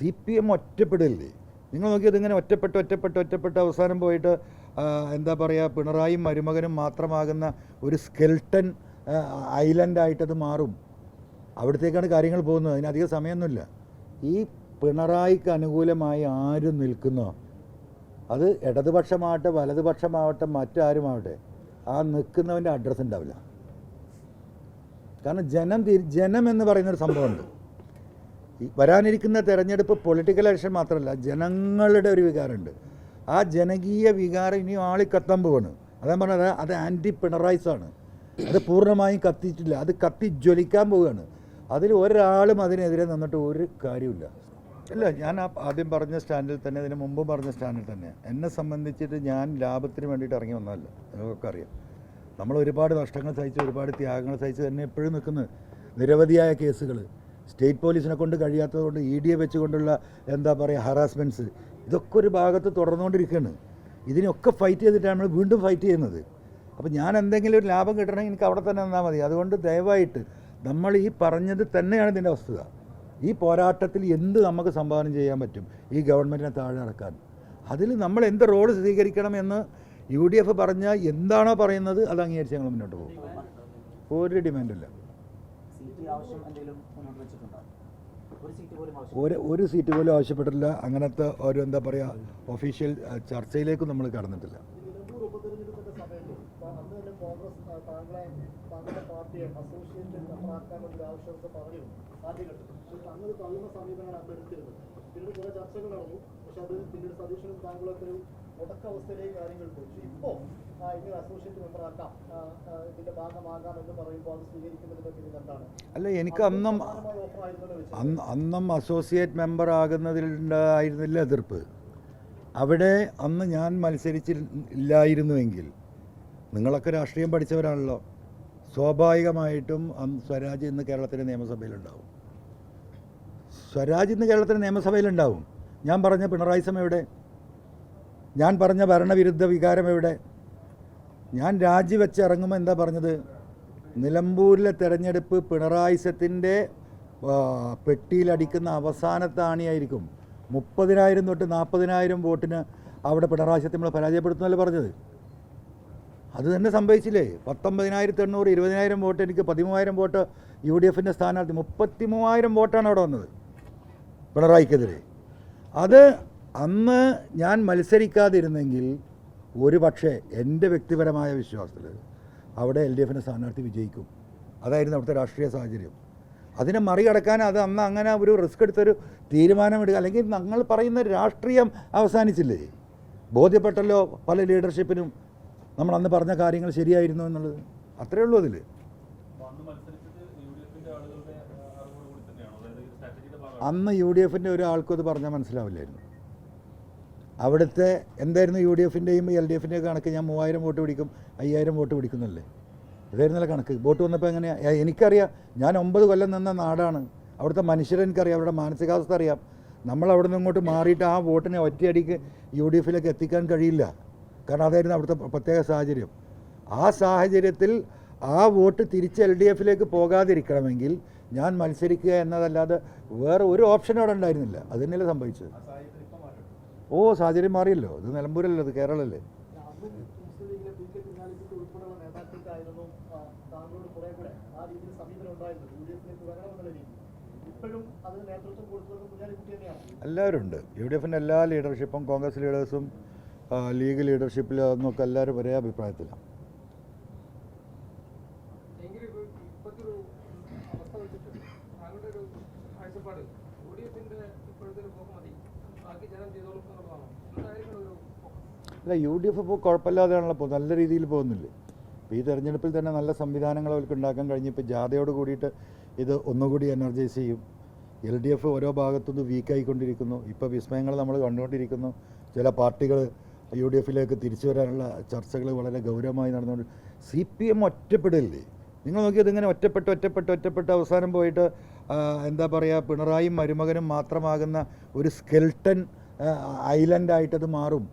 CPM ഒറ്റപ്പെടില്ലേ? നിങ്ങൾ നോക്കിയത് ഇങ്ങനെ ഒറ്റപ്പെട്ട് അവസാനം പോയിട്ട് എന്താ പറയുക, പിണറായിയും മരുമകനും മാത്രമാകുന്ന ഒരു സ്കെൽട്ടൻ ഐലൻഡായിട്ടത് മാറും. അവിടത്തേക്കാണ് കാര്യങ്ങൾ പോകുന്നത്. അതിനധികം സമയമൊന്നുമില്ല. ഈ പിണറായിക്ക് അനുകൂലമായി ആരും നിൽക്കുന്നോ, അത് ഇടതുപക്ഷമാവട്ടെ വലതുപക്ഷമാവട്ടെ മറ്റാരുമാവട്ടെ, ആ നിൽക്കുന്നവൻ്റെ അഡ്രസ്സ് ഉണ്ടാവില്ല. കാരണം ജനം എന്ന് പറയുന്നൊരു സംഭവമുണ്ട്. ഈ വരാനിരിക്കുന്ന തെരഞ്ഞെടുപ്പ് പൊളിറ്റിക്കൽ ഇലക്ഷൻ മാത്രമല്ല, ജനങ്ങളുടെ ഒരു വികാരമുണ്ട്. ആ ജനകീയ വികാരം ഇനിയും ആളിക്കത്താൻ പോവാണ്. അതാ പറഞ്ഞത്, അത് ആൻറ്റി പിണറായിസാണ്. അത് പൂർണ്ണമായും കത്തിയിട്ടില്ല, അത് കത്തി ജ്വലിക്കാൻ പോവുകയാണ്. അതിൽ ഒരാളും അതിനെതിരെ നിന്നിട്ട് ഒരു കാര്യമില്ല. ഇല്ല, ഞാൻ ആദ്യം പറഞ്ഞ സ്റ്റാൻഡിൽ തന്നെ, ഇതിന് മുമ്പ് പറഞ്ഞ സ്റ്റാൻഡിൽ തന്നെ, എന്നെ സംബന്ധിച്ചിട്ട് ഞാൻ ലാഭത്തിന് വേണ്ടിയിട്ട് ഇറങ്ങി വന്നതല്ല. നിങ്ങൾക്കൊക്കെ അറിയാം, നമ്മൾ ഒരുപാട് നഷ്ടങ്ങൾ സഹിച്ച് ഒരുപാട് ത്യാഗങ്ങൾ സഹിച്ച് തന്നെ എപ്പോഴും നിൽക്കുന്നത്. നിരവധിയായ കേസുകൾ, സ്റ്റേറ്റ് പോലീസിനെ കൊണ്ട് കഴിയാത്തത് കൊണ്ട് ED വെച്ചുകൊണ്ടുള്ള എന്താ പറയുക ഹറാസ്മെൻറ്റ്സ്, ഇതൊക്കെ ഒരു ഭാഗത്ത് തുടർന്നുകൊണ്ടിരിക്കുകയാണ്. ഇതിനൊക്കെ ഫൈറ്റ് ചെയ്തിട്ടാണ് നമ്മൾ വീണ്ടും ഫൈറ്റ് ചെയ്യുന്നത്. അപ്പോൾ ഞാൻ എന്തെങ്കിലും ഒരു ലാഭം കിട്ടണമെങ്കിൽ എനിക്ക് അവിടെ തന്നെ നിന്നാൽ മതി. അതുകൊണ്ട് ദയവായിട്ട് നമ്മൾ ഈ പറഞ്ഞത് തന്നെയാണ് ഇതിൻ്റെ വസ്തുത. ഈ പോരാട്ടത്തിൽ എന്ത് നമുക്ക് സംഭാവന ചെയ്യാൻ പറ്റും ഈ ഗവൺമെൻറ്റിനെ താഴെ ഇറക്കാൻ, അതിൽ നമ്മൾ എന്ത് റോള് സ്വീകരിക്കണം എന്ന് UDF പറഞ്ഞാൽ എന്താണോ പറയുന്നത് അത് അംഗീകരിച്ച് ഞങ്ങൾ മുന്നോട്ട് പോകും. ഒരു ഡിമാൻഡില്ല. ഒരു സീറ്റ് പോലും ആവശ്യപ്പെട്ടിട്ടില്ല. അങ്ങനത്തെ ഒരു എന്താ പറയുക ഒഫീഷ്യൽ ചർച്ചയിലേക്കും നമ്മൾ കടന്നിട്ടില്ല. അല്ല, എനിക്ക് അന്നും അസോസിയേറ്റ് മെമ്പർ ആകുന്നതിലുണ്ടായിരുന്നില്ല എതിർപ്പ്. അവിടെ അന്ന് ഞാൻ മത്സരിച്ചില്ലായിരുന്നുവെങ്കിൽ, നിങ്ങളൊക്കെ രാഷ്ട്രീയം പഠിച്ചവരാണല്ലോ, സ്വാഭാവികമായിട്ടും സ്വരാജ് ഇന്ന് കേരളത്തിൻ്റെ നിയമസഭയിലുണ്ടാവും. സ്വരാജ് ഇന്ന് കേരളത്തിൻ്റെ നിയമസഭയിലുണ്ടാവും. ഞാൻ പറഞ്ഞ പിണറായിസം എവിടെ? ഞാൻ പറഞ്ഞ ഭരണവിരുദ്ധ വികാരം എവിടെ? ഞാൻ രാജിവെച്ച് ഇറങ്ങുമ്പോൾ എന്താ പറഞ്ഞത്? നിലമ്പൂരിലെ തെരഞ്ഞെടുപ്പ് പിണറായിസത്തിൻ്റെ പെട്ടിയിലടിക്കുന്ന അവസാനത്തെ ആണിയായിരിക്കും. 30,000 തൊട്ട് 40,000 വോട്ടിന് അവിടെ പിണറായിസത്തെ നമ്മൾ പരാജയപ്പെടുത്തുന്നല്ലേ പറഞ്ഞത്. അത് തന്നെ സംഭവിച്ചില്ലേ? 19,800, 20,000 വോട്ട്, എനിക്ക് 13,000 വോട്ട് UDFൻ്റെ സ്ഥാനാർത്ഥി, 33,000 വോട്ടാണ് അവിടെ വന്നത് പിണറായിക്കെതിരെ. അത് അന്ന് ഞാൻ മത്സരിക്കാതിരുന്നെങ്കിൽ ഒരു പക്ഷേ എൻ്റെ വ്യക്തിപരമായ വിശ്വാസത്തിൽ അവിടെ LDFൻ്റെ സ്ഥാനാർത്ഥി വിജയിക്കും. അതായിരുന്നു അവിടുത്തെ രാഷ്ട്രീയ സാഹചര്യം. അതിനെ മറികടക്കാൻ അത് അന്ന് അങ്ങനെ ഒരു റിസ്ക് എടുത്തൊരു തീരുമാനമെടുക്കുക, അല്ലെങ്കിൽ ഞങ്ങൾ പറയുന്ന രാഷ്ട്രീയം അവസാനിച്ചില്ലേ? ബോധ്യപ്പെട്ടല്ലോ പല ലീഡർഷിപ്പിനും നമ്മൾ അന്ന് പറഞ്ഞ കാര്യങ്ങൾ ശരിയായിരുന്നു എന്നുള്ളത്. അത്രയേ ഉള്ളൂ അതിൽ. അന്ന് UDFൻ്റെ ഒരാൾക്കും അത് പറഞ്ഞാൽ മനസ്സിലാവില്ലായിരുന്നു. അവിടുത്തെ എന്തായിരുന്നു UDFൻ്റെയും LDFൻ്റെയും കണക്ക്? ഞാൻ 3,000 വോട്ട് പിടിക്കും, 5,000 വോട്ട് പിടിക്കുന്നല്ലേ, ഇതായിരുന്നല്ല കണക്ക്. വോട്ട് വന്നപ്പോൾ എങ്ങനെയാണ്? എനിക്കറിയാം, ഞാൻ 9 കൊല്ലം നിന്ന നാടാണ്. അവിടുത്തെ മനുഷ്യരെ എനിക്കറിയാം, അവരുടെ മാനസികാവസ്ഥ അറിയാം. നമ്മൾ അവിടെ നിന്ന് ഇങ്ങോട്ട് മാറിയിട്ട് ആ വോട്ടിനെ ഒറ്റയടിക്ക് UDFലേക്ക് എത്തിക്കാൻ കഴിയില്ല. കാരണം അതായിരുന്നു അവിടുത്തെ പ്രത്യേക സാഹചര്യം. ആ സാഹചര്യത്തിൽ ആ വോട്ട് തിരിച്ച് LDFലേക്ക് പോകാതിരിക്കണമെങ്കിൽ ഞാൻ മത്സരിക്കുക എന്നതല്ലാതെ വേറെ ഒരു ഓപ്ഷൻ അവിടെ ഉണ്ടായിരുന്നില്ല. അത് തന്നെയല്ലേ സംഭവിച്ചത്. സാഹചര്യം മാറിയല്ലോ. ഇത് നിലമ്പൂരല്ലോ, അത് കേരളമല്ലേ. എല്ലാവരും ഉണ്ട്. UDFൻ്റെ എല്ലാ ലീഡർഷിപ്പും, കോൺഗ്രസ് ലീഡേഴ്സും ലീഗ് ലീഡർഷിപ്പിൽ എന്നൊക്കെ എല്ലാവരും ഒരേ അഭിപ്രായത്തിലാണ്. അല്ല, UDF ഇപ്പോൾ കുഴപ്പമില്ലാതെയാണല്ലോ പോകുന്നത്, നല്ല രീതിയിൽ പോകുന്നില്ലേ? ഇപ്പോൾ ഈ തെരഞ്ഞെടുപ്പിൽ തന്നെ നല്ല സംവിധാനങ്ങൾ അവർക്ക് ഉണ്ടാക്കാൻ കഴിഞ്ഞു. ഇപ്പോൾ ജാഥയോട് കൂടിയിട്ട് ഇത് ഒന്നുകൂടി എനർജൈസ് ചെയ്യും. LDF ഓരോ ഭാഗത്തുനിന്ന് വീക്കായിക്കൊണ്ടിരിക്കുന്നു. ഇപ്പോൾ വിസ്മയങ്ങൾ നമ്മൾ കണ്ടുകൊണ്ടിരിക്കുന്നു. ചില പാർട്ടികൾ UDFലേക്ക് തിരിച്ചു വരാനുള്ള ചർച്ചകൾ വളരെ ഗൗരവമായി നടന്നുകൊണ്ട് CPM ഒറ്റപ്പെടില്ലേ? നിങ്ങൾ നോക്കിയത് ഇങ്ങനെ ഒറ്റപ്പെട്ട് അവസാനം പോയിട്ട് എന്താ പറയുക, പിണറായിയും മരുമകനും മാത്രമാകുന്ന ഒരു സ്കെൽട്ടൻ ഐലൻഡായിട്ടത് മാറും.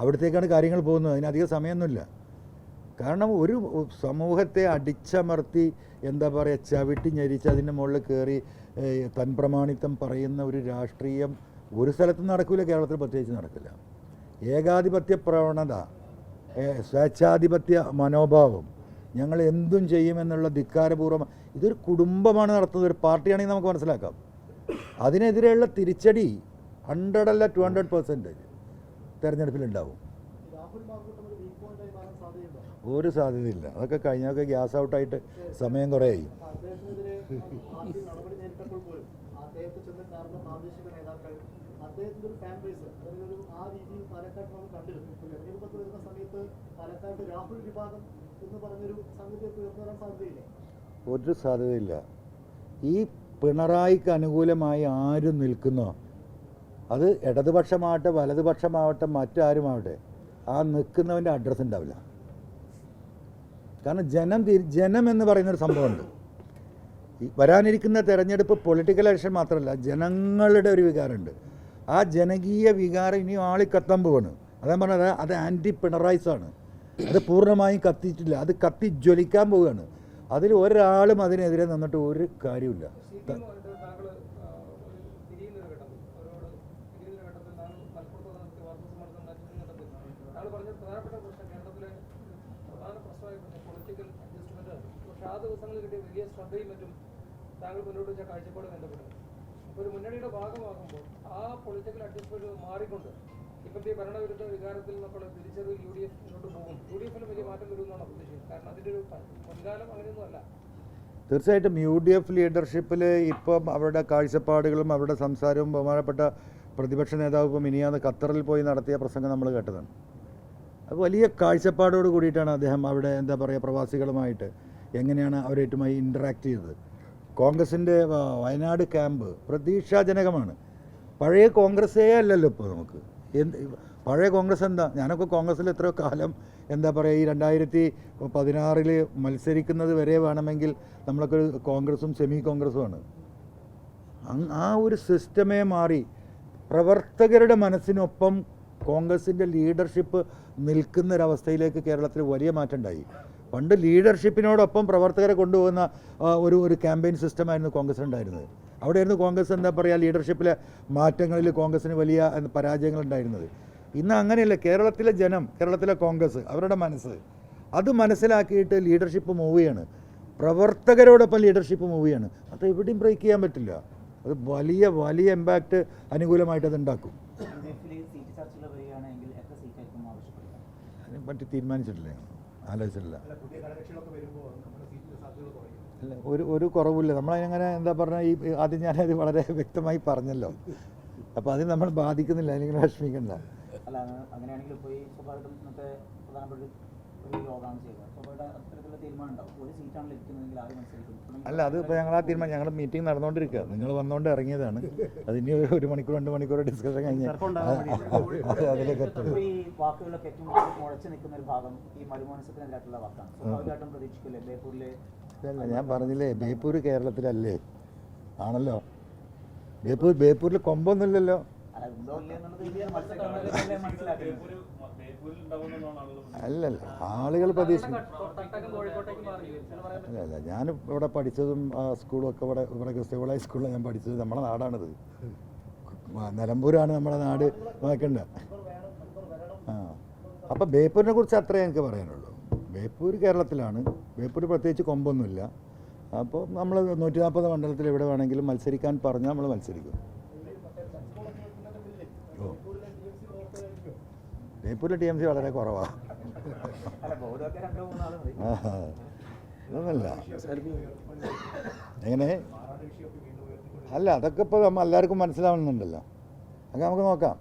അവിടത്തേക്കാണ് കാര്യങ്ങൾ പോകുന്നത്. അതിനധികം സമയമൊന്നുമില്ല. കാരണം ഒരു സമൂഹത്തെ അടിച്ചമർത്തി എന്താ പറയുക ചവിട്ടി ഞെരിച്ച് അതിൻ്റെ മുകളിൽ കയറി തൻപ്രമാണിത്വം പറയുന്ന ഒരു രാഷ്ട്രീയം ഒരു സ്ഥലത്തും നടക്കില്ല, കേരളത്തിൽ പ്രത്യേകിച്ച് നടക്കില്ല. ഏകാധിപത്യ പ്രവണത, സ്വേച്ഛാധിപത്യ മനോഭാവം, ഞങ്ങൾ എന്തും ചെയ്യുമെന്നുള്ള ധിക്കാരപൂർവ്വം, ഇതൊരു കുടുംബമാണ് നടത്തുന്നത്, ഒരു പാർട്ടിയാണെങ്കിൽ നമുക്ക് മനസ്സിലാക്കാം. അതിനെതിരെയുള്ള തിരിച്ചടി 100 അല്ല 200% തെരഞ്ഞെടുപ്പിലുണ്ടാവും. ഒരു സാധ്യതയില്ല. അതൊക്കെ കഴിഞ്ഞൊക്കെ ഗ്യാസ് ഔട്ടായിട്ട് സമയം കുറേ ആയി. ഒരു സാധ്യതയില്ല. ഈ പിണറായിക്ക് അനുകൂലമായി ആരും നിൽക്കുന്നോ, അത് ഇടതുപക്ഷമാവട്ടെ വലതുപക്ഷമാവട്ടെ മറ്റാരുമാവട്ടെ, ആ നിൽക്കുന്നവൻ്റെ അഡ്രസ്സ് ഉണ്ടാവില്ല. കാരണം ജനം എന്ന് പറയുന്നൊരു സംഭവമുണ്ട്. ഈ വരാനിരിക്കുന്ന തെരഞ്ഞെടുപ്പ് പൊളിറ്റിക്കൽ ഇലക്ഷൻ മാത്രമല്ല, ജനങ്ങളുടെ ഒരു വികാരമുണ്ട്. ആ ജനകീയ വികാരം ഇനി ആളിക്കത്താൻ പോവാണ്. അതാ പറഞ്ഞത്, അത് ആൻറ്റി പിണറായിസാണ്. അത് പൂർണ്ണമായും കത്തിയിട്ടില്ല, അത് കത്തി ജ്വലിക്കാൻ പോവുകയാണ്. അതിൽ ഒരാളും അതിനെതിരെ നിന്നിട്ട് ഒരു കാര്യമില്ല. താങ്കൾ മുന്നോട്ട് വെച്ച കാഴ്ചപ്പാട് ബന്ധപ്പെട്ടത് ഒരു മുന്നണിയുടെ ഭാഗമാകുമ്പോൾ ആ പൊളിറ്റിക്കൽ അഡ്ജസ്റ്റ്മെന്റ് മാറിക്കൊണ്ട് ഇപ്പോഴത്തെ ഭരണവിരുദ്ധ വികാരത്തിൽ നിന്നൊക്കെ തിരിച്ചറിവ് UDF മുന്നോട്ട് പോകും. UDF വലിയ മാറ്റം വരുമെന്നാണ് പ്രതീക്ഷിക്കുന്നത്. കാരണം അതിൻ്റെ ഒരു മുൻകാലം അങ്ങനെയൊന്നും അല്ല. തീർച്ചയായിട്ടും UDF ലീഡർഷിപ്പിൽ ഇപ്പം അവരുടെ കാഴ്ചപ്പാടുകളും അവരുടെ സംസാരവും ബഹുമാനപ്പെട്ട പ്രതിപക്ഷ നേതാവ് ഇപ്പം മിനിയാന്ന് ഖത്തറിൽ പോയി നടത്തിയ പ്രസംഗം നമ്മൾ കേട്ടതാണ്. അത് വലിയ കാഴ്ചപ്പാടോട് കൂടിയിട്ടാണ് അദ്ദേഹം അവിടെ എന്താ പറയുക പ്രവാസികളുമായിട്ട് എങ്ങനെയാണ് അവരായിട്ടുമായി ഇൻറ്ററാക്ട് ചെയ്തത്. കോൺഗ്രസിൻ്റെ വയനാട് ക്യാമ്പ് പ്രതീക്ഷാജനകമാണ്. പഴയ കോൺഗ്രസ്സേ അല്ലല്ലോ ഇപ്പോൾ നമുക്ക്. പഴയ കോൺഗ്രസ് എന്താ? ഞാനൊക്കെ കോൺഗ്രസ്സിൽ എത്രയോ കാലം എന്താ പറയുക, ഈ 2016 മത്സരിക്കുന്നത് വരെ വേണമെങ്കിൽ നമ്മളൊക്കെ കോൺഗ്രസും സെമി കോൺഗ്രസുമാണ്. ആ ഒരു സിസ്റ്റമേ മാറി. പ്രവർത്തകരുടെ മനസ്സിനൊപ്പം കോൺഗ്രസിൻ്റെ ലീഡർഷിപ്പ് നിൽക്കുന്നൊരവസ്ഥയിലേക്ക് കേരളത്തിൽ വലിയ മാറ്റം ഉണ്ടായി. പണ്ട് ലീഡർഷിപ്പിനോടൊപ്പം പ്രവർത്തകരെ കൊണ്ടുപോകുന്ന ഒരു ക്യാമ്പയിൻ സിസ്റ്റമായിരുന്നു കോൺഗ്രസിനുണ്ടായിരുന്നത്. അവിടെയായിരുന്നു കോൺഗ്രസ് എന്താ പറയുക ലീഡർഷിപ്പിലെ മാറ്റങ്ങളിൽ കോൺഗ്രസിന് വലിയ പരാജയങ്ങളുണ്ടായിരുന്നത്. ഇന്ന് അങ്ങനെയല്ല. കേരളത്തിലെ ജനം, കേരളത്തിലെ കോൺഗ്രസ്, അവരുടെ മനസ്സ് അത് മനസ്സിലാക്കിയിട്ട് ലീഡർഷിപ്പ് മൂവ് ചെയ്യാണ്. പ്രവർത്തകരോടൊപ്പം ലീഡർഷിപ്പ് മൂവ് ചെയ്യാണ്. അത് എവിടെയും ബ്രേക്ക് ചെയ്യാൻ പറ്റില്ല. അത് വലിയ വലിയ ഇമ്പാക്റ്റ് അനുകൂലമായിട്ട് അത് ഉണ്ടാക്കും. അതിനെപ്പറ്റി തീരുമാനിച്ചിട്ടില്ല, ആലോചിച്ചിട്ടില്ല. അല്ല, ഒരു കുറവില്ല. നമ്മളതിനങ്ങനെ എന്താ പറഞ്ഞാൽ ഈ ആദ്യം ഞാനത് വളരെ വ്യക്തമായി പറഞ്ഞല്ലോ. അപ്പോൾ അതിന് നമ്മൾ ബാധിക്കുന്നില്ല, അല്ലെങ്കിൽ വിഷമിക്കണ്ട. അല്ല, അങ്ങനെയാണെങ്കിൽ ഇപ്പോൾ ഈ സ്വാഭാവികം ഇന്നത്തെ പ്രധാനപ്പെട്ട ഒരു യോഗമാണ് ചെയ്യുന്നത്. സ്വാഭാവിക അത്തരത്തിലുള്ള തീരുമാനം ഉണ്ടാവും. ഒരു സീറ്റാണ് ലഭിക്കുന്നതെങ്കിൽ ആരും മത്സരിക്കും. അല്ല, അത് ഇപ്പോൾ ഞങ്ങൾ ആ തീരുമാനം, ഞങ്ങൾ മീറ്റിംഗ് നടന്നുകൊണ്ടിരിക്കുക. നിങ്ങൾ വന്നുകൊണ്ട് ഇറങ്ങിയതാണ്. അതിന് 1 മണിക്കൂർ 2 മണിക്കൂർ ഡിസ്കഷൻ കഴിഞ്ഞ് അതിലേക്ക് എത്തും. ഈ വാക്കുകളൊക്കെ ഏറ്റവും മുഴച്ചു നിൽക്കുന്ന ഒരു ഭാഗം ഈ മരുമോനസത്തിനെതിരായിട്ടുള്ള വാക്കാണ്. സ്വാഭാവികമായിട്ടും പ്രതീക്ഷിക്കില്ലേ ബേപ്പൂരിലെ? അല്ല, ഞാൻ പറഞ്ഞില്ലേ, ബേപ്പൂർ കേരളത്തിലല്ലേ? ആണല്ലോ. ബേപ്പൂരിൽ കൊമ്പൊന്നുമില്ലല്ലോ. അല്ലല്ല, ആളുകൾ പ്രതീക്ഷിക്കും. അല്ല, ഞാൻ ഇവിടെ പഠിച്ചതും സ്കൂളും ഒക്കെ ഇവിടെ ക്രിസ്ത്യൻ ഹൈസ്കൂളിലാണ് ഞാൻ പഠിച്ചത്. നമ്മളെ നാടാണിത്. നിലമ്പൂരാണ് നമ്മുടെ നാട്. നോക്കണ്ട. അപ്പോൾ ബേപ്പൂരിനെ കുറിച്ച് അത്രേ എനിക്ക് പറയാനുള്ളൂ. ബേപ്പൂർ കേരളത്തിലാണ്. ബേപ്പൂർ പ്രത്യേകിച്ച് കൊമ്പൊന്നുമില്ല. അപ്പോൾ നമ്മൾ 140 മണ്ഡലത്തിൽ എവിടെ വേണമെങ്കിലും മത്സരിക്കാൻ പറഞ്ഞാൽ നമ്മൾ മത്സരിക്കും. ബേപ്പൂരിലെ TMC വളരെ കുറവാണ്. അതൊന്നല്ല. എങ്ങനെ? അല്ല, അതൊക്കെ ഇപ്പോൾ എല്ലാവർക്കും മനസ്സിലാവുന്നുണ്ടല്ലോ. അതൊക്കെ നമുക്ക് നോക്കാം.